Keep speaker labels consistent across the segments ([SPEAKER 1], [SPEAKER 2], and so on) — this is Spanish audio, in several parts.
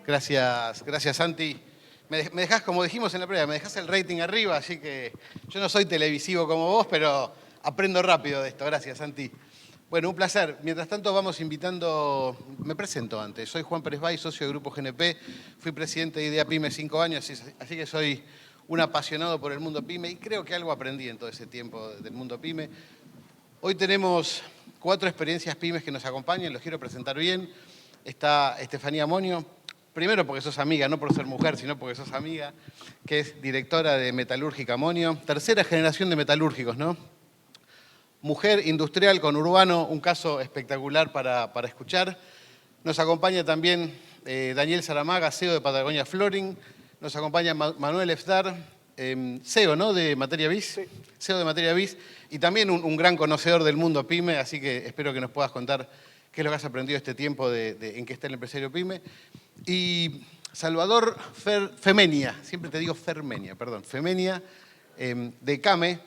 [SPEAKER 1] Gracias Santi. Me dejás, como dijimos en la previa, me dejás el rating arriba, así que yo no soy televisivo como vos, pero aprendo rápido de esto. Gracias, Santi. Bueno, un placer. Mientras tanto vamos invitando, me presento antes, soy Juan Pérez Bay, socio de Grupo GNP, fui presidente de Idea Pyme 5 años, así que soy un apasionado por el mundo pyme y creo que algo aprendí en todo ese tiempo del mundo pyme. Hoy tenemos 4 experiencias pymes que nos acompañan, los quiero presentar bien. Está Estefanía Monio, primero porque sos amiga, no por ser mujer, sino porque sos amiga, que es directora de Metalúrgica Monio, tercera generación de metalúrgicos, ¿no? Mujer industrial con urbano, un caso espectacular para escuchar. Nos acompaña también Daniel Saramaga, CEO de Patagonia Flooring. Nos acompaña Manuel Efdar, CEO, ¿no?, de Materia Biz. Sí. CEO de Materia Biz y también un gran conocedor del mundo pyme, así que espero que nos puedas contar qué es lo que has aprendido este tiempo en que está el empresario pyme. Y Salvador Femenia, siempre te digo Fermenia, perdón, Femenia, de CAME.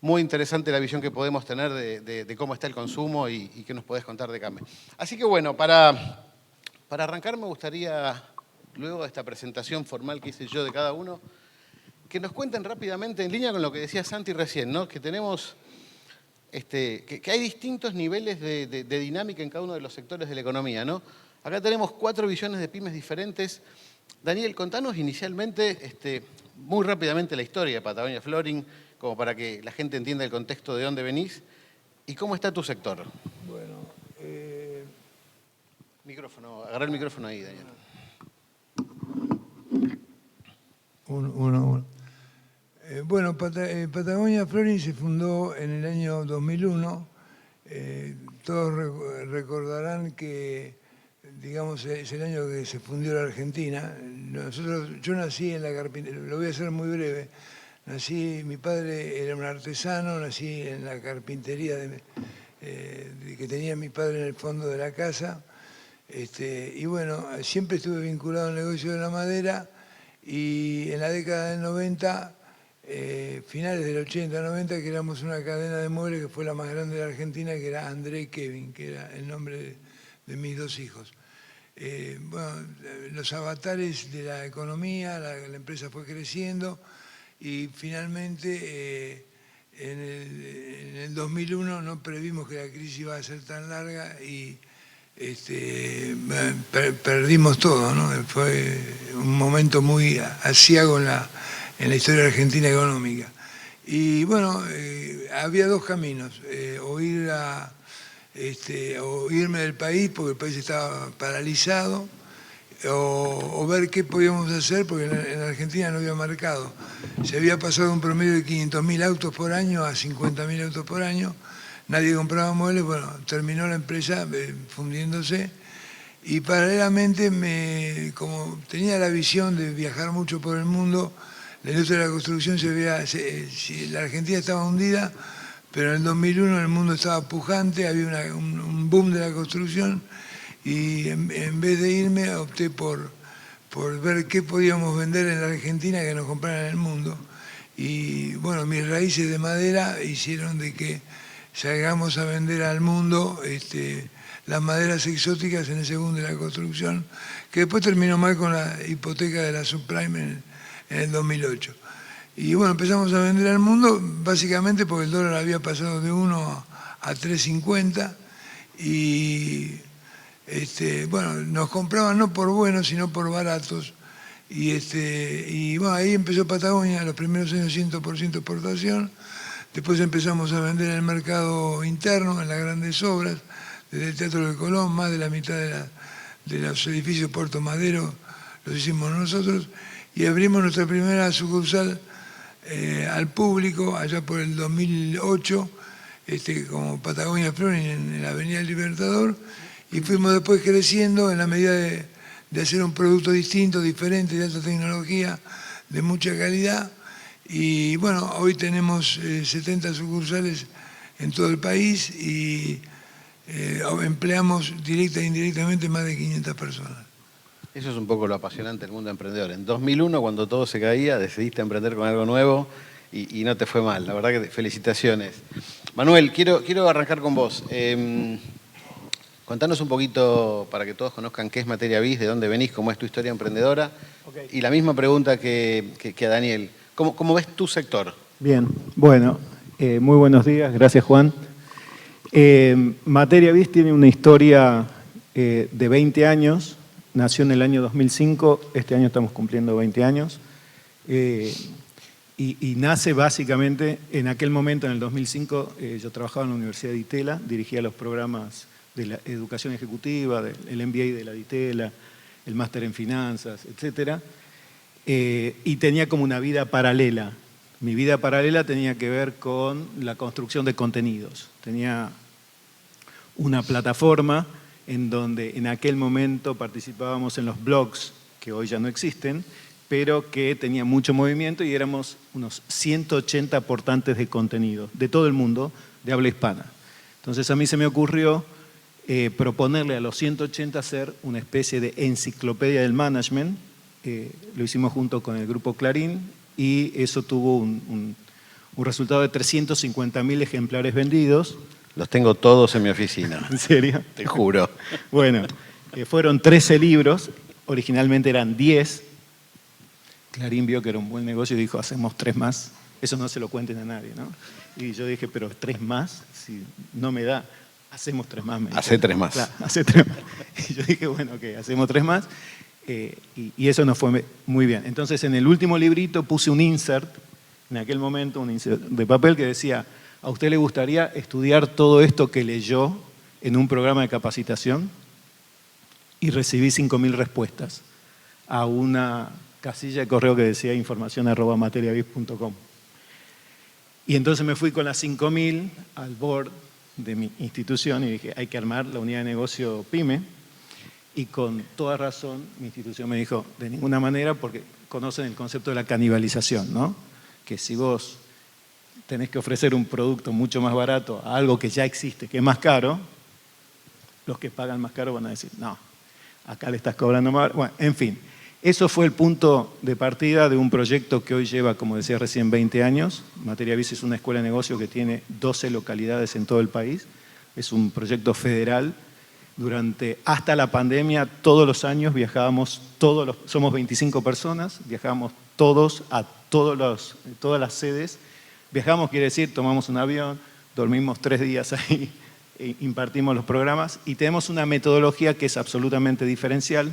[SPEAKER 1] Muy interesante la visión que podemos tener de cómo está el consumo y qué nos podés contar de CAME. Así que bueno, para arrancar me gustaría, luego de esta presentación formal que hice yo de cada uno, que nos cuenten rápidamente, en línea con lo que decía Santi recién, ¿no?, que tenemos, que hay distintos niveles de dinámica en cada uno de los sectores de la economía, ¿no? Acá tenemos 4 visiones de pymes diferentes. Daniel, contanos inicialmente, muy rápidamente la historia de Patagonia Flooring, como para que la gente entienda el contexto de dónde venís y cómo está tu sector.
[SPEAKER 2] Bueno,
[SPEAKER 1] micrófono, agarrá el micrófono ahí, Daniel.
[SPEAKER 2] Bueno, Patagonia Flooring se fundó en el año 2001. Todos recordarán que, digamos, es el año que se fundió la Argentina. Yo nací en la carpintería, lo voy a hacer muy breve. Mi padre era un artesano, nací en la carpintería que tenía mi padre en el fondo de la casa. Y bueno, siempre estuve vinculado al negocio de la madera y en la década del 90, finales del 80, 90, creamos una cadena de muebles que fue la más grande de la Argentina, que era André Kevin, que era el nombre de mis 2 hijos. Bueno, los avatares de la economía, la empresa fue creciendo y finalmente en el 2001 no previmos que la crisis iba a ser tan larga y perdimos todo, ¿no? Fue un momento muy aciago en la historia argentina económica. Y bueno, había 2 caminos, o irme del país porque el país estaba paralizado, o ver qué podíamos hacer porque en Argentina no había mercado. Se había pasado un promedio de 500.000 autos por año a 50.000 autos por año. Nadie compraba muebles, bueno, terminó la empresa fundiéndose y paralelamente, como tenía la visión de viajar mucho por el mundo, la industria de la construcción la Argentina estaba hundida, pero en el 2001 el mundo estaba pujante, había un boom de la construcción y en vez de irme opté por ver qué podíamos vender en la Argentina que nos compraran en el mundo. Y bueno, mis raíces de madera hicieron de que salgamos a vender al mundo las maderas exóticas en ese boom de la construcción, que después terminó mal con la hipoteca de la subprime en el 2008. Y bueno, empezamos a vender al mundo básicamente porque el dólar había pasado de 1 a 3.50 y bueno, nos compraban no por buenos, sino por baratos. Y bueno, ahí empezó Patagonia, los primeros años 100% exportación. Después empezamos a vender en el mercado interno, en las grandes obras, desde el Teatro del Colón, más de la mitad de los edificios Puerto Madero los hicimos nosotros. Y abrimos nuestra primera sucursal al público allá por el 2008, como Patagonia Flooring en la Avenida del Libertador. Y fuimos después creciendo en la medida de hacer un producto distinto, diferente, de alta tecnología, de mucha calidad. Y bueno, hoy tenemos 70 sucursales en todo el país y empleamos directa e indirectamente más de 500 personas.
[SPEAKER 1] Eso es un poco lo apasionante del mundo emprendedor. En 2001, cuando todo se caía, decidiste emprender con algo nuevo y no te fue mal. La verdad que felicitaciones. Manuel, quiero arrancar con vos. Contanos un poquito para que todos conozcan qué es Materia Biz, de dónde venís, cómo es tu historia emprendedora.
[SPEAKER 3] Okay.
[SPEAKER 1] Y la misma pregunta que a Daniel. ¿Cómo ves tu sector?
[SPEAKER 3] Bien, bueno, muy buenos días, gracias Juan. Materia Biz tiene una historia de 20 años, nació en el año 2005, este año estamos cumpliendo 20 años. Y nace básicamente, en aquel momento, en el 2005, yo trabajaba en la Universidad de Itela, dirigía los programas de la educación ejecutiva, el MBA de la Itela, el máster en finanzas, etc. Y tenía como una vida paralela. Mi vida paralela tenía que ver con la construcción de contenidos. Tenía una plataforma en donde en aquel momento participábamos en los blogs, que hoy ya no existen, pero que tenía mucho movimiento y éramos unos 180 aportantes de contenido de todo el mundo, de habla hispana. Entonces a mí se me ocurrió proponerle a los 180 hacer una especie de enciclopedia del management. Lo hicimos junto con el Grupo Clarín y eso tuvo un resultado de 350.000 ejemplares vendidos.
[SPEAKER 1] Los tengo todos en mi oficina.
[SPEAKER 3] ¿En serio?
[SPEAKER 1] Te juro.
[SPEAKER 3] Bueno, fueron 13 libros, originalmente eran 10. Clarín vio que era un buen negocio y dijo, hacemos 3 más. Eso no se lo cuenten a nadie, ¿no? Y yo dije, pero 3 más, si no me da, hacemos 3 más.
[SPEAKER 1] Hacé 3 más.
[SPEAKER 3] Claro, hacé 3 más. Y yo dije, bueno, ok, hacemos 3 más. Y eso nos fue muy bien. Entonces, en el último librito puse un insert, en aquel momento, un insert de papel que decía, ¿a usted le gustaría estudiar todo esto que leyó en un programa de capacitación? Y recibí 5.000 respuestas a una casilla de correo que decía información@materiabiz.com. Y entonces me fui con las 5.000 al board de mi institución y dije, hay que armar la unidad de negocio PYME. Y con toda razón mi institución me dijo, de ninguna manera, porque conocen el concepto de la canibalización, ¿no? Que si vos tenés que ofrecer un producto mucho más barato a algo que ya existe, que es más caro, los que pagan más caro van a decir, no, acá le estás cobrando más. Bueno, en fin. Eso fue el punto de partida de un proyecto que hoy lleva, como decía recién, 20 años. Materia Biz es una escuela de negocio que tiene 12 localidades en todo el país. Es un proyecto federal. Hasta la pandemia, todos los años viajábamos, somos 25 personas, viajamos todos a todas las sedes. Viajamos quiere decir, tomamos un avión, dormimos 3 días ahí, impartimos los programas y tenemos una metodología que es absolutamente diferencial,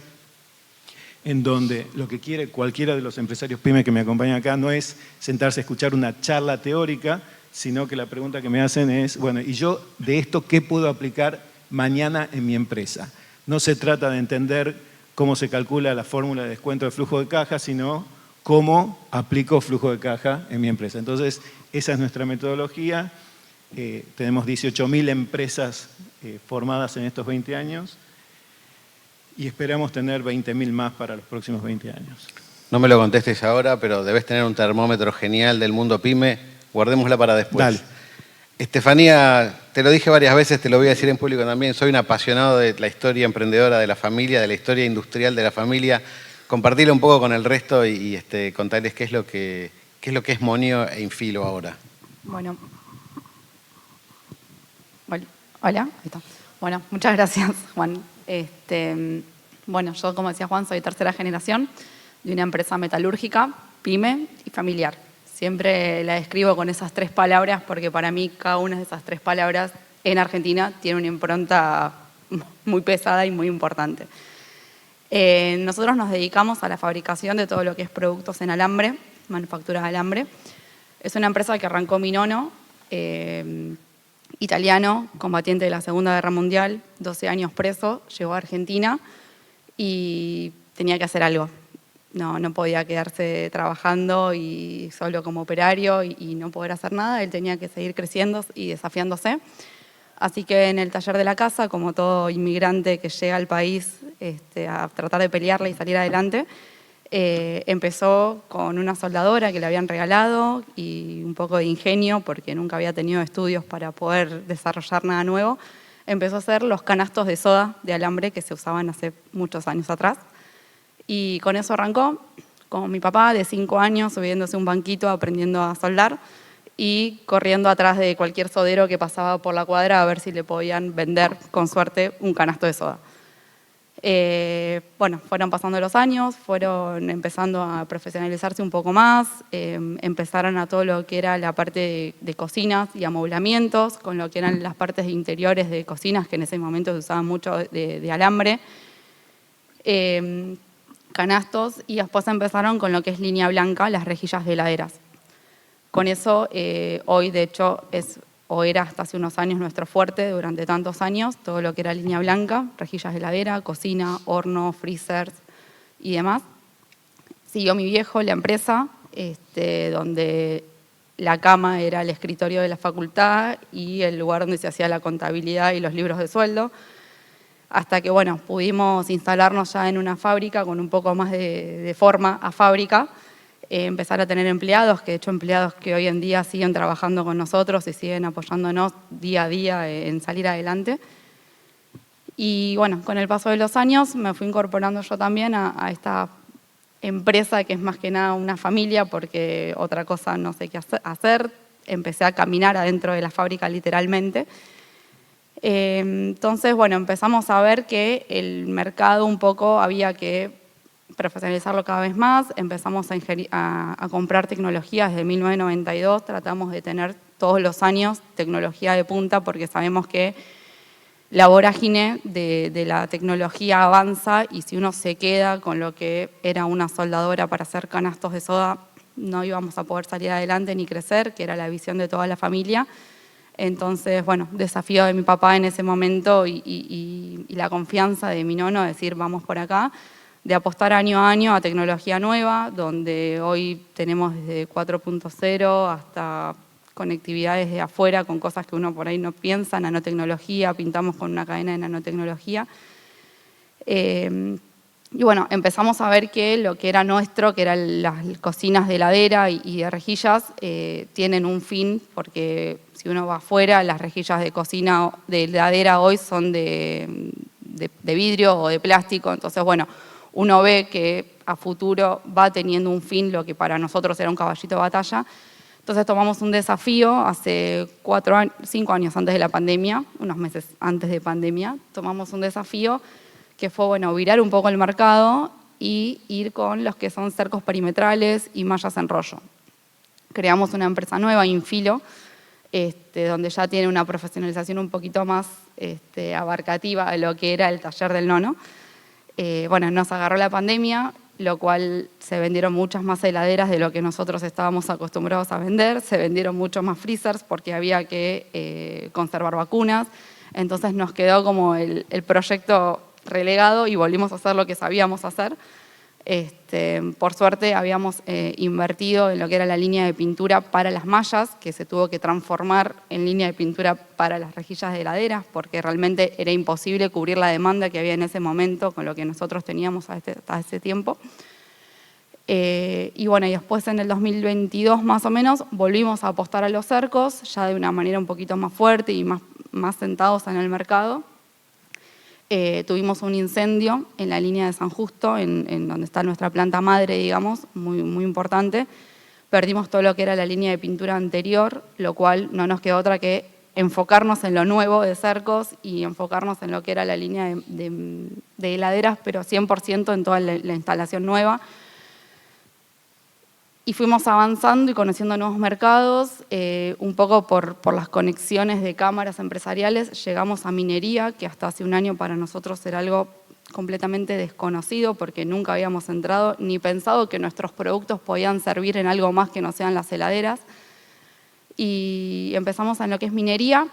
[SPEAKER 3] en donde lo que quiere cualquiera de los empresarios PYME que me acompañan acá no es sentarse a escuchar una charla teórica, sino que la pregunta que me hacen es, bueno, ¿y yo de esto qué puedo aplicar mañana en mi empresa? No se trata de entender cómo se calcula la fórmula de descuento de flujo de caja, sino cómo aplico flujo de caja en mi empresa. Entonces, esa es nuestra metodología. Tenemos 18.000 empresas formadas en estos 20 años. Y esperamos tener 20.000 más para los próximos 20 años.
[SPEAKER 1] No me lo contestes ahora, pero debes tener un termómetro genial del mundo PYME. Guardémosla para después.
[SPEAKER 3] Dale.
[SPEAKER 1] Estefanía, te lo dije varias veces, te lo voy a decir en público también. Soy un apasionado de la historia emprendedora de la familia, de la historia industrial de la familia. Compartirlo un poco con el resto y contarles qué es lo que es Monio e Infilo ahora.
[SPEAKER 4] Bueno. Hola. Ahí está. Bueno, muchas gracias, Juan. Bueno, yo, como decía Juan, soy tercera generación de una empresa metalúrgica, PYME y familiar. Siempre la describo con esas 3 palabras porque para mí cada una de esas 3 palabras en Argentina tiene una impronta muy pesada y muy importante. Nosotros nos dedicamos a la fabricación de todo lo que es productos en alambre, manufacturas de alambre. Es una empresa que arrancó mi nono, italiano, combatiente de la Segunda Guerra Mundial, 12 años preso, llegó a Argentina y tenía que hacer algo. No podía quedarse trabajando y solo como operario y no poder hacer nada. Él tenía que seguir creciendo y desafiándose. Así que en el taller de la casa, como todo inmigrante que llega al país a tratar de pelearla y salir adelante, empezó con una soldadora que le habían regalado y un poco de ingenio, porque nunca había tenido estudios para poder desarrollar nada nuevo. Empezó a hacer los canastos de soda de alambre que se usaban hace muchos años atrás. Y con eso arrancó, con mi papá de 5 años, subiéndose un banquito, aprendiendo a soldar. y corriendo atrás de cualquier sodero que pasaba por la cuadra a ver si le podían vender, con suerte, un canasto de soda. Bueno, fueron pasando los años, fueron empezando a profesionalizarse un poco más, empezaron a todo lo que era la parte de cocinas y amoblamientos, con lo que eran las partes interiores de cocinas, que en ese momento se usaban mucho de alambre, canastos, y después empezaron con lo que es línea blanca, las rejillas de heladeras. Con eso, hoy de hecho o era hasta hace unos años nuestro fuerte durante tantos años, todo lo que era línea blanca, rejillas de heladera, cocina, horno, freezers y demás. Siguió mi viejo, la empresa, donde la cama era el escritorio de la facultad y el lugar donde se hacía la contabilidad y los libros de sueldo, hasta que, bueno, pudimos instalarnos ya en una fábrica con un poco más de forma a fábrica, empezar a tener empleados, que de hecho empleados que hoy en día siguen trabajando con nosotros y siguen apoyándonos día a día en salir adelante. Y bueno, con el paso de los años me fui incorporando yo también a esta empresa que es más que nada una familia, porque otra cosa no sé qué hacer. Empecé a caminar adentro de la fábrica literalmente. Entonces, bueno, empezamos a ver que el mercado un poco había que profesionalizarlo cada vez más, empezamos a comprar tecnología desde 1992, tratamos de tener todos los años tecnología de punta porque sabemos que la vorágine de la tecnología avanza y si uno se queda con lo que era una soldadora para hacer canastos de soda, no íbamos a poder salir adelante ni crecer, que era la visión de toda la familia. Entonces, bueno, desafío de mi papá en ese momento y la confianza de mi nono, decir vamos por acá, de apostar año a año a tecnología nueva, donde hoy tenemos desde 4.0 hasta conectividades de afuera con cosas que uno por ahí no piensa, nanotecnología, pintamos con una cadena de nanotecnología. Y bueno, empezamos a ver que lo que era nuestro, que eran las cocinas de heladera y de rejillas, tienen un fin, porque si uno va afuera, las rejillas de cocina de heladera hoy son de vidrio o de plástico, entonces bueno, uno ve que a futuro va teniendo un fin, lo que para nosotros era un caballito de batalla. Entonces tomamos un desafío hace 5 años antes de la pandemia, unos meses antes de pandemia, tomamos un desafío que fue, bueno, virar un poco el mercado y ir con los que son cercos perimetrales y mallas en rollo. Creamos una empresa nueva, Infilo, donde ya tiene una profesionalización un poquito más abarcativa de lo que era el taller del nono. Bueno, nos agarró la pandemia, lo cual se vendieron muchas más heladeras de lo que nosotros estábamos acostumbrados a vender, se vendieron muchos más freezers porque había que conservar vacunas, entonces nos quedó como el proyecto relegado y volvimos a hacer lo que sabíamos hacer. Por suerte habíamos invertido en lo que era la línea de pintura para las mallas, que se tuvo que transformar en línea de pintura para las rejillas de heladeras, porque realmente era imposible cubrir la demanda que había en ese momento con lo que nosotros teníamos hasta ese tiempo. Y bueno, y después en el 2022 más o menos volvimos a apostar a los cercos, ya de una manera un poquito más fuerte y más sentados en el mercado. Tuvimos un incendio en la línea de San Justo, en donde está nuestra planta madre, digamos, muy, muy importante. Perdimos todo lo que era la línea de pintura anterior, lo cual no nos quedó otra que enfocarnos en lo nuevo de cercos y enfocarnos en lo que era la línea de heladeras, pero 100% en toda la instalación nueva. Y fuimos avanzando y conociendo nuevos mercados, un poco por las conexiones de cámaras empresariales, llegamos a minería, que hasta hace un año para nosotros era algo completamente desconocido, porque nunca habíamos entrado ni pensado que nuestros productos podían servir en algo más que no sean las heladeras. Y empezamos en lo que es minería,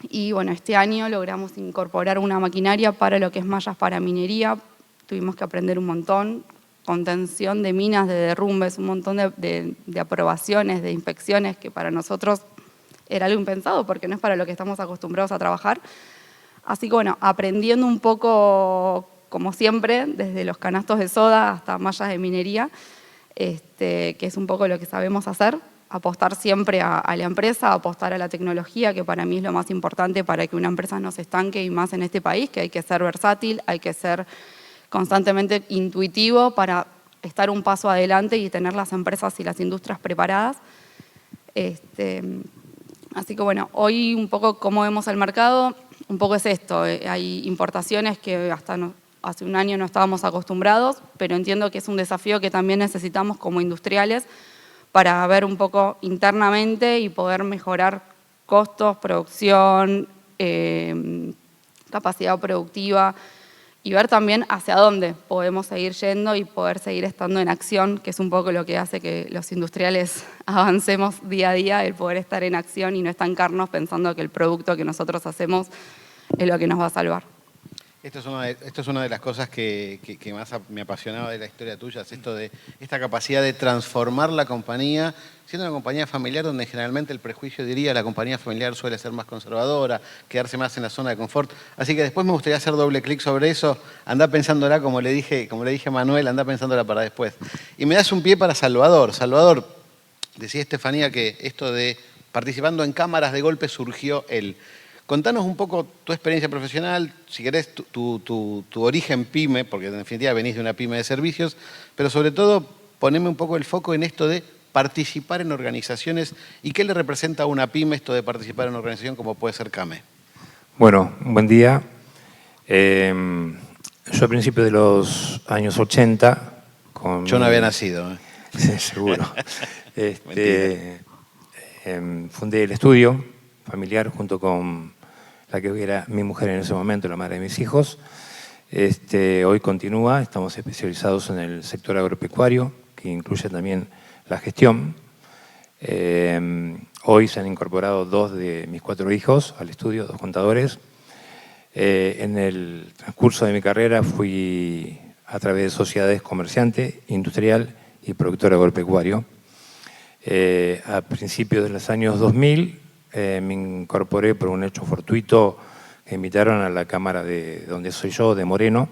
[SPEAKER 4] y bueno, este año logramos incorporar una maquinaria para lo que es mallas para minería, tuvimos que aprender un montón, contención de minas, de derrumbes, un montón de aprobaciones, de inspecciones, que para nosotros era algo impensado porque no es para lo que estamos acostumbrados a trabajar. Así que bueno, aprendiendo un poco, como siempre, desde los canastos de soda hasta mallas de minería, que es un poco lo que sabemos hacer, apostar siempre a la empresa, apostar a la tecnología, que para mí es lo más importante para que una empresa no se estanque, y más en este país, que hay que ser versátil, hay que ser constantemente intuitivo para estar un paso adelante y tener las empresas y las industrias preparadas. Así que bueno, hoy un poco cómo vemos el mercado, un poco es esto, hay importaciones que hace un año no estábamos acostumbrados, pero entiendo que es un desafío que también necesitamos como industriales para ver un poco internamente y poder mejorar costos, producción, capacidad productiva y ver también hacia dónde podemos seguir yendo y poder seguir estando en acción, que es un poco lo que hace que los industriales avancemos día a día, el poder estar en acción y no estancarnos pensando que el producto que nosotros hacemos es lo que nos va a salvar.
[SPEAKER 1] Esto es una de las cosas que más me apasionaba de la historia tuya, es esto de esta capacidad de transformar la compañía, siendo una compañía familiar donde generalmente el prejuicio diría la compañía familiar suele ser más conservadora, quedarse más en la zona de confort. Así que después me gustaría hacer doble clic sobre eso, andá pensándola, como le dije a Manuel, andá pensándola para después. Y me das un pie para Salvador. Salvador, decía Estefanía que esto de participando en cámaras de golpe surgió él. Contanos un poco tu experiencia profesional, si querés tu origen pyme, porque en definitiva venís de una pyme de servicios, pero sobre todo poneme un poco el foco en esto de participar en organizaciones y qué le representa a una pyme esto de participar en una organización como puede ser CAME.
[SPEAKER 5] Bueno, buen día. Yo a principios de los años 80...
[SPEAKER 1] Yo no había nacido.
[SPEAKER 5] Sí, seguro. Fundé el estudio familiar junto con la que era mi mujer en ese momento, la madre de mis hijos. Hoy continúa, estamos especializados en el sector agropecuario, que incluye también la gestión. Hoy se han incorporado 2 de mis 4 hijos al estudio, 2 contadores. En el transcurso de mi carrera fui a través de sociedades comerciante, industrial y productor agropecuario. A principios de los años 2000 me incorporé por un hecho fortuito que invitaron a la Cámara de donde soy yo, de Moreno,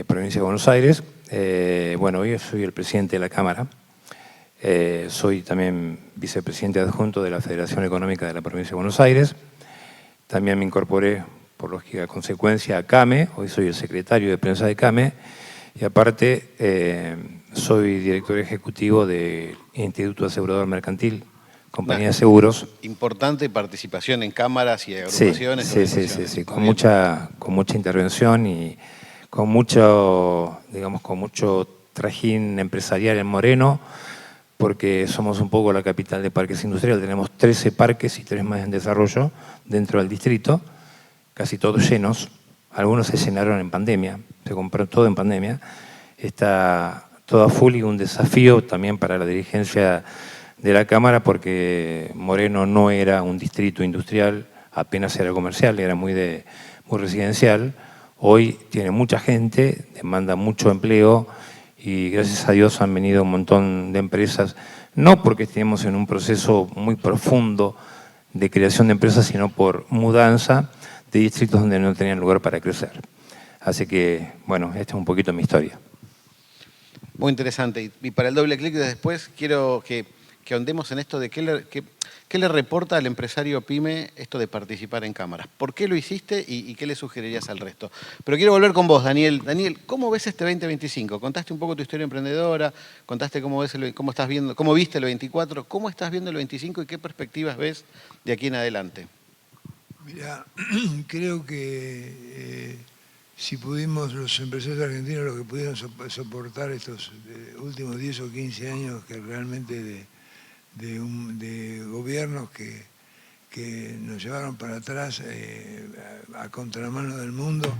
[SPEAKER 5] provincia de Buenos Aires. Bueno, hoy soy el presidente de la Cámara. Soy también vicepresidente adjunto de la Federación Económica de la provincia de Buenos Aires. También me incorporé, por lógica consecuencia, a CAME. Hoy soy el secretario de prensa de CAME. Y aparte, soy director ejecutivo del Instituto Asegurador Mercantil, compañía de seguros.
[SPEAKER 1] Importante participación en cámaras y agrupaciones.
[SPEAKER 5] Sí. Con mucha intervención y con mucho trajín empresarial en Moreno, porque somos un poco la capital de parques industriales. Tenemos 13 parques y 3 más en desarrollo dentro del distrito, casi todos llenos. Algunos se llenaron en pandemia, se compró todo en pandemia. Está todo a full y un desafío también para la dirigencia de la Cámara, porque Moreno no era un distrito industrial, apenas era comercial, era muy residencial. Hoy tiene mucha gente, demanda mucho empleo y gracias a Dios han venido un montón de empresas, no porque estemos en un proceso muy profundo de creación de empresas, sino por mudanza de distritos donde no tenían lugar para crecer. Así que, bueno, esta es un poquito mi historia.
[SPEAKER 1] Muy interesante. Y para el doble clic de después, quiero que ahondemos en esto de qué le reporta al empresario pyme esto de participar en cámaras. ¿Por qué lo hiciste y qué le sugerirías al resto? Pero quiero volver con vos, Daniel. Daniel, ¿cómo ves este 2025? Contaste un poco tu historia emprendedora, contaste cómo viste el 24, cómo estás viendo el 25 y qué perspectivas ves de aquí en adelante.
[SPEAKER 2] Mira, creo que si pudimos, los empresarios argentinos, lo que pudieron soportar estos últimos 10 o 15 años que realmente de gobiernos que nos llevaron para atrás a contramano del mundo,